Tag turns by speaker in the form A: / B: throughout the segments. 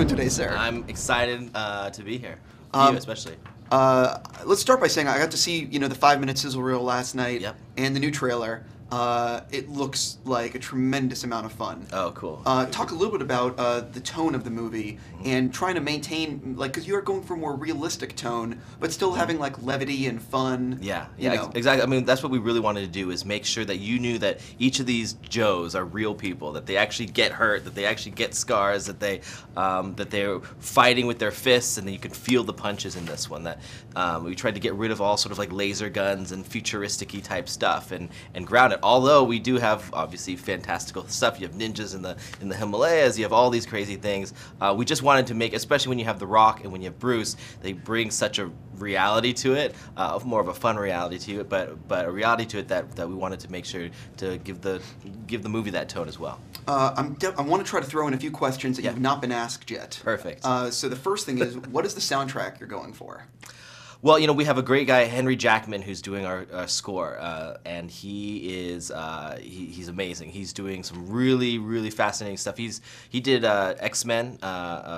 A: doing today, sir?
B: I'm excited to be here. You especially.
A: Let's start by saying I got to see, the 5-minute sizzle reel last night.
B: Yep.
A: And the new trailer. It looks like a tremendous amount of fun.
B: Oh, cool.
A: Talk a little bit about the tone of the movie and trying to maintain, because you are going for a more realistic tone, but still having levity and fun.
B: Yeah, exactly. I mean, that's what we really wanted to do, is make sure that you knew that each of these Joes are real people, that they actually get hurt, that they actually get scars, that they're fighting with their fists, and that you could feel the punches in this one. That we tried to get rid of all sort of laser guns and futuristic-y type stuff and ground it. Although we do have obviously fantastical stuff. You have ninjas in the Himalayas. You have all these crazy things. We just wanted to make, especially when you have The Rock and when you have Bruce, they bring such a reality to it, more of a fun reality to it, but a reality to it that we wanted to make sure to give the movie that tone as well.
A: I want to try to throw in a few questions that you've not been asked yet.
B: Perfect.
A: So the first thing is, what is the soundtrack you're going for?
B: Well, we have a great guy, Henry Jackman, who's doing our score, and he's amazing. He's doing some really, really fascinating stuff. He did X-Men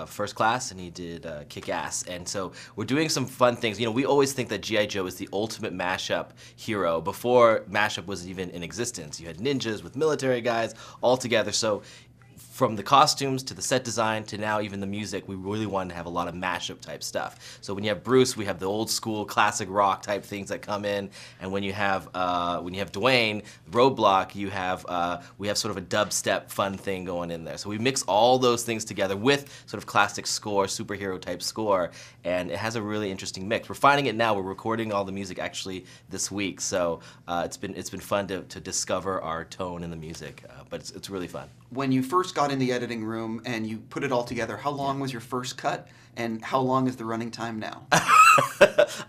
B: First Class, and he did Kick-Ass, and so we're doing some fun things. We always think that G.I. Joe is the ultimate mashup hero before mashup was even in existence. You had ninjas with military guys all together, so from the costumes to the set design to now even the music, we really wanted to have a lot of mashup type stuff. So when you have Bruce, we have the old school classic rock type things that come in, and when you have Dwayne, Roadblock, we have sort of a dubstep fun thing going in there. So we mix all those things together with sort of classic score, superhero type score, and it has a really interesting mix. We're finding it now. We're recording all the music actually this week, so it's been fun to discover our tone in the music, but it's really fun.
A: When you first got in the editing room and you put it all together, how long was your first cut, and how long is the running time now?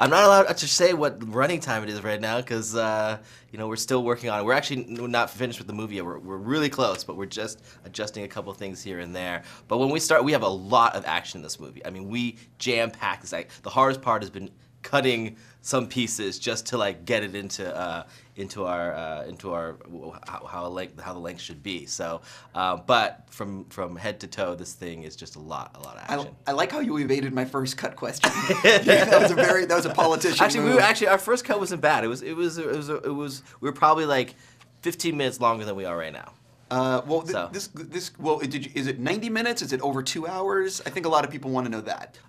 B: I'm not allowed to say what running time it is right now because we're still working on it. We're actually not finished with the movie yet. We're really close, but we're just adjusting a couple things here and there. But when we start, we have a lot of action in this movie. I mean, we jam-pack this. The hardest part has been cutting some pieces just to get it into our how the length should be. So, but from head to toe, this thing is just a lot of action.
A: I like how you evaded my first cut question. that was a politician.
B: Actually, our first cut wasn't bad. We were probably 15 minutes longer than we are right now.
A: Is it 90 minutes? Is it over 2 hours? I think a lot of people want to know that.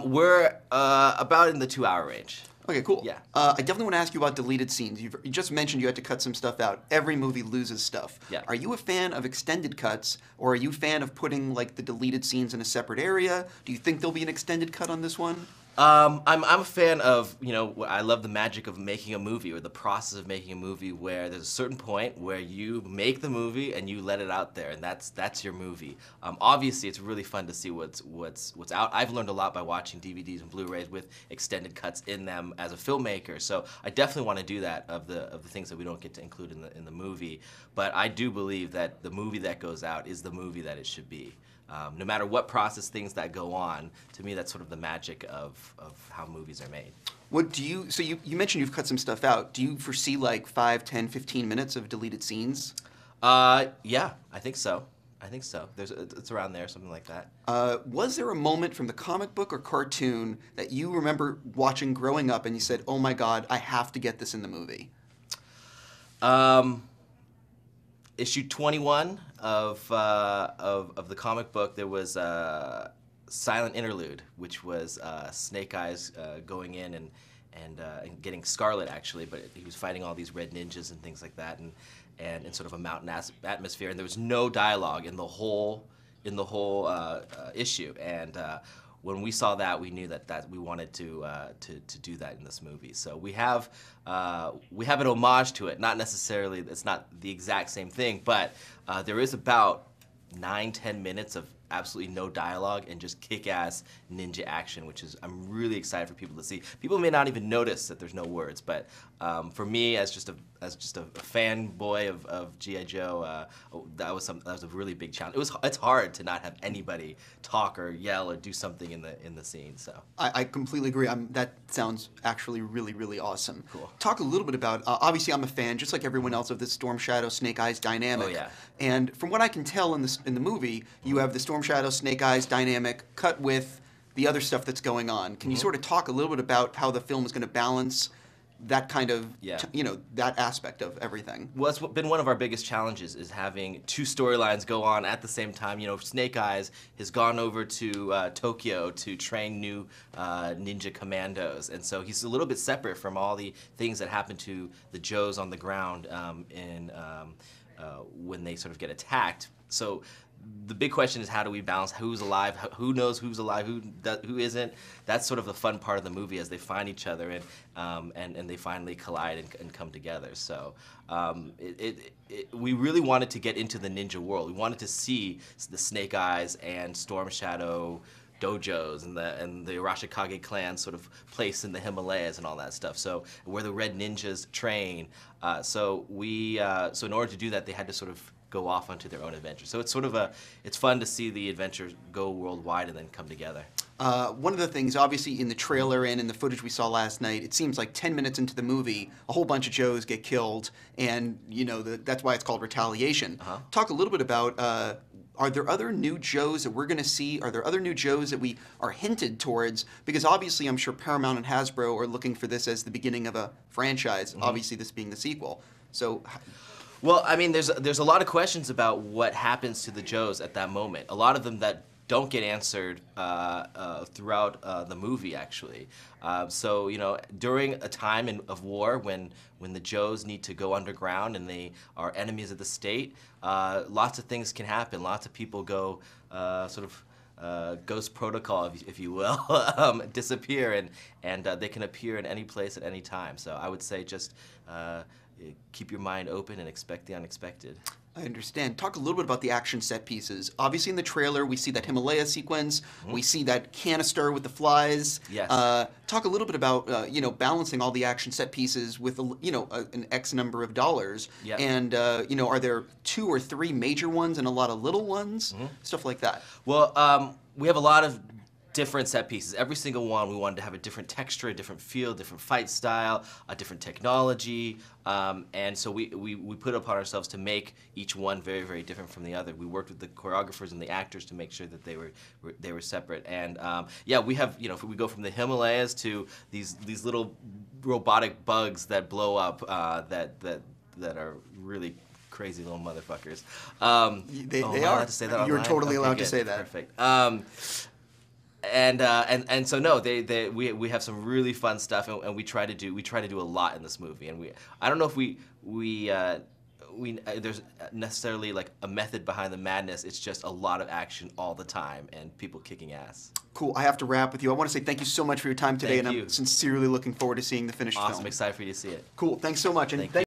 B: We're about in the 2-hour range.
A: Okay, cool.
B: Yeah.
A: I definitely want to ask you about deleted scenes. You just mentioned you had to cut some stuff out. Every movie loses stuff.
B: Yeah.
A: Are you a fan of extended cuts, or are you a fan of putting the deleted scenes in a separate area? Do you think there'll be an extended cut on this one?
B: I'm a fan of, I love the magic of making a movie, or the process of making a movie, where there's a certain point where you make the movie and you let it out there, and that's your movie. Obviously, it's really fun to see what's out. I've learned a lot by watching DVDs and Blu-rays with extended cuts in them as a filmmaker. So I definitely want to do that of the things that we don't get to include in the movie. But I do believe that the movie that goes out is the movie that it should be. No matter what process things that go on, to me that's sort of the magic of how movies are made.
A: So you mentioned you've cut some stuff out. Do you foresee 5, 10, 15 minutes of deleted scenes?
B: Yeah, I think so. It's around there, something like that.
A: Was there a moment from the comic book or cartoon that you remember watching growing up and you said, oh my God, I have to get this in the movie?
B: Issue 21 of the comic book, there was a silent interlude, which was Snake Eyes going in and getting Scarlet, actually, but he was fighting all these red ninjas and things like that, and in sort of a mountain atmosphere, and there was no dialogue in the whole issue, and when we saw that, we knew that we wanted to do that in this movie. So we have an homage to it. Not necessarily, it's not the exact same thing, but there is about 9-10 minutes of absolutely no dialogue and just kick-ass ninja action, which is, I'm really excited for people to see. People may not even notice that there's no words, but for me, as just a fanboy of G.I. Joe, that was a really big challenge. It's hard to not have anybody talk or yell or do something in the scene. So
A: I completely agree. That sounds actually really, really awesome.
B: Cool.
A: Talk a little bit about, obviously I'm a fan, just like everyone else, of the Storm Shadow Snake Eyes dynamic.
B: Oh yeah.
A: And from what I can tell in the movie, you have the Storm Storm Shadow, Snake Eyes dynamic cut with the other stuff that's going on. Can you sort of talk a little bit about how the film is going to balance that kind of, that aspect of everything?
B: Well, it's been one of our biggest challenges is having two storylines go on at the same time. You know, Snake Eyes has gone over to Tokyo to train new ninja commandos, and so he's a little bit separate from all the things that happen to the Joes on the ground when they sort of get attacked. So the big question is, how do we balance who's alive, who knows who's alive, who isn't? That's sort of the fun part of the movie, as they find each other and they finally collide and come together. So we really wanted to get into the ninja world. We wanted to see the Snake Eyes and Storm Shadow dojos and the Arashikage clan sort of place in the Himalayas and all that stuff. So where the Red Ninjas train. So in order to do that, they had to sort of go off onto their own adventure. So it's sort of it's fun to see the adventures go worldwide and then come together.
A: One of the things, obviously, in the trailer and in the footage we saw last night, it seems like 10 minutes into the movie, a whole bunch of Joes get killed, and that's why it's called Retaliation. Talk a little bit about, are there other new Joes that we're going to see? Are there other new Joes that we are hinted towards? Because obviously, I'm sure Paramount and Hasbro are looking for this as the beginning of a franchise, obviously this being the sequel. So,
B: well, I mean, there's a lot of questions about what happens to the Joes at that moment. A lot of them that don't get answered throughout the movie, actually. So, during a time of war when the Joes need to go underground and they are enemies of the state, lots of things can happen. Lots of people go ghost protocol, if you will, disappear, and they can appear in any place at any time. So I would say just keep your mind open and expect the unexpected.
A: I understand. Talk a little bit about the action set pieces. Obviously, in the trailer, we see that Himalaya sequence. We see that canister with the flies.
B: Yes.
A: Talk a little bit about balancing all the action set pieces with an X number of dollars.
B: Yep.
A: And are there 2 or 3 major ones and a lot of little ones? Stuff like that.
B: Well, we have a lot of different set pieces. Every single one, we wanted to have a different texture, a different feel, different fight style, a different technology, and so we put it upon ourselves to make each one very, very different from the other. We worked with the choreographers and the actors to make sure that they were separate. And we have, if we go from the Himalayas to these little robotic bugs that blow up that are really crazy little motherfuckers.
A: They are.
B: Allowed to say that
A: You're
B: online?
A: totally
B: Okay,
A: allowed
B: good.
A: to say that.
B: Perfect. And so no, we have some really fun stuff, and we try to do a lot in this movie. And I don't know if there's necessarily like a method behind the madness. It's just a lot of action all the time and people kicking ass.
A: Cool. I have to wrap with you. I want to say thank you so much for your time today,
B: Thank
A: and
B: you.
A: I'm sincerely looking forward to seeing the finished film.
B: Awesome. Excited for you to see it.
A: Cool. Thanks so much. And
B: Thank you.